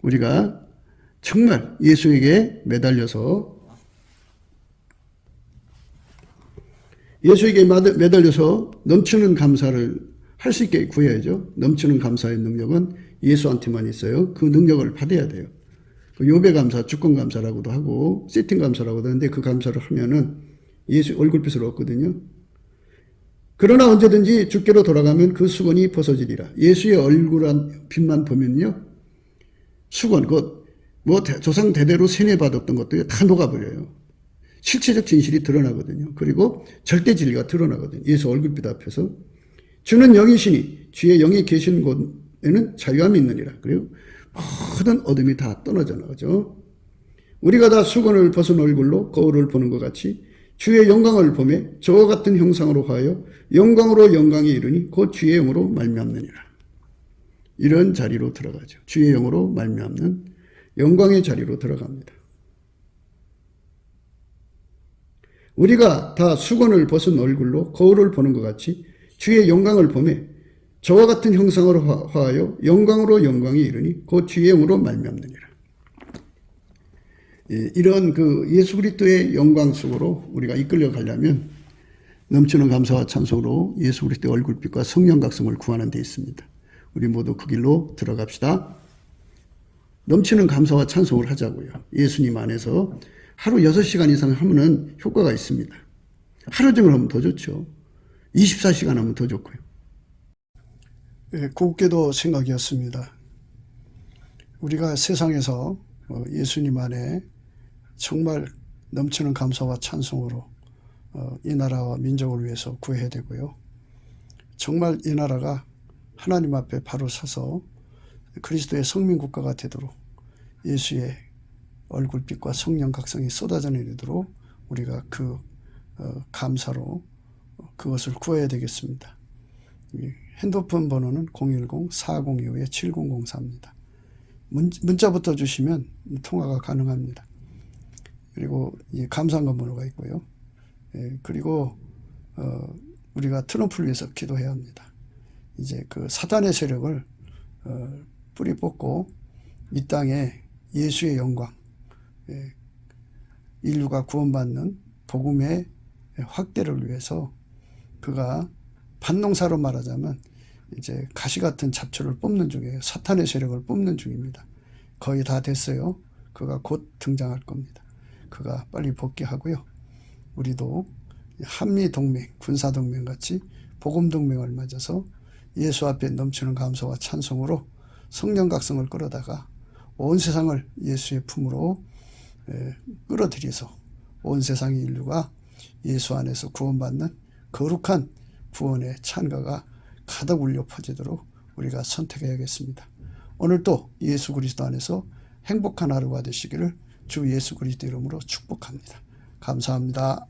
우리가 정말 예수에게 매달려서 넘치는 감사를 할 수 있게 구해야죠. 넘치는 감사의 능력은 예수한테만 있어요. 그 능력을 받아야 돼요. 요배 감사, 주권 감사라고도 하고 세팅 감사라고도 하는데 그 감사를 하면은 예수 얼굴빛을 얻거든요. 그러나 언제든지 주께로 돌아가면 그 수건이 벗어지리라. 예수의 얼굴한 빛만 보면요, 수건, 조상 대대로 세뇌받았던 것들이 다 녹아버려요. 실체적 진실이 드러나거든요. 그리고 절대 진리가 드러나거든요. 예수 얼굴빛 앞에서. 주는 영이시니 주의 영이 계신 곳에는 자유함이 있느니라. 그리고 모든 어둠이 다 떠나져 나가죠. 우리가 다 수건을 벗은 얼굴로 거울을 보는 것 같이 주의 영광을 보매 저와 같은 형상으로 하여 영광으로 영광이 이르니 곧 주의 영으로 말미암느니라. 이런 자리로 들어가죠. 주의 영으로 말미암는 영광의 자리로 들어갑니다. 우리가 다 수건을 벗은 얼굴로 거울을 보는 것 같이 주의 영광을 보매 저와 같은 형상으로 하여 영광으로 영광이 이르니 곧 주의 영으로 말미암느니라. 이런 예수 그리스도의 영광 속으로 우리가 이끌려 가려면 넘치는 감사와 찬송으로 예수 그리스도의 얼굴빛과 성령 각성을 구하는 데 있습니다. 우리 모두 그 길로 들어갑시다. 넘치는 감사와 찬송을 하자고요. 예수님 안에서 하루 6시간 이상 하면은 효과가 있습니다. 하루 종일 하면 더 좋죠. 24시간 하면 더 좋고요. 곱게도 생각이었습니다. 우리가 세상에서 예수님 안에 정말 넘치는 감사와 찬송으로 이 나라와 민족을 위해서 구해야 되고요. 정말 이 나라가 하나님 앞에 바로 서서 그리스도의 성민국가가 되도록 예수의 얼굴빛과 성령 각성이 쏟아져 내리도록 우리가 감사로 그것을 구해야 되겠습니다. 핸드폰 번호는 010-4025-7004입니다. 문자부터 주시면 통화가 가능합니다. 그리고 감사한 번호가 있고요. 그리고 우리가 트럼프를 위해서 기도해야 합니다. 이제 사단의 세력을 뿌리 뽑고 이 땅에 예수의 영광, 인류가 구원받는 복음의 확대를 위해서 그가 반농사로 말하자면 이제 가시 같은 잡초를 뽑는 중이에요. 사탄의 세력을 뽑는 중입니다. 거의 다 됐어요. 그가 곧 등장할 겁니다. 그가 빨리 복귀하고요. 우리도 한미동맹, 군사동맹 같이 복음동맹을 맺어서 예수 앞에 넘치는 감사와 찬송으로 성령 각성을 끌어다가 온 세상을 예수의 품으로 끌어들여서 온 세상의 인류가 예수 안에서 구원받는 거룩한 구원의 찬가가 가득 울려 퍼지도록 우리가 선택해야겠습니다. 오늘도 예수 그리스도 안에서 행복한 하루가 되시기를 주 예수 그리스도 이름으로 축복합니다. 감사합니다.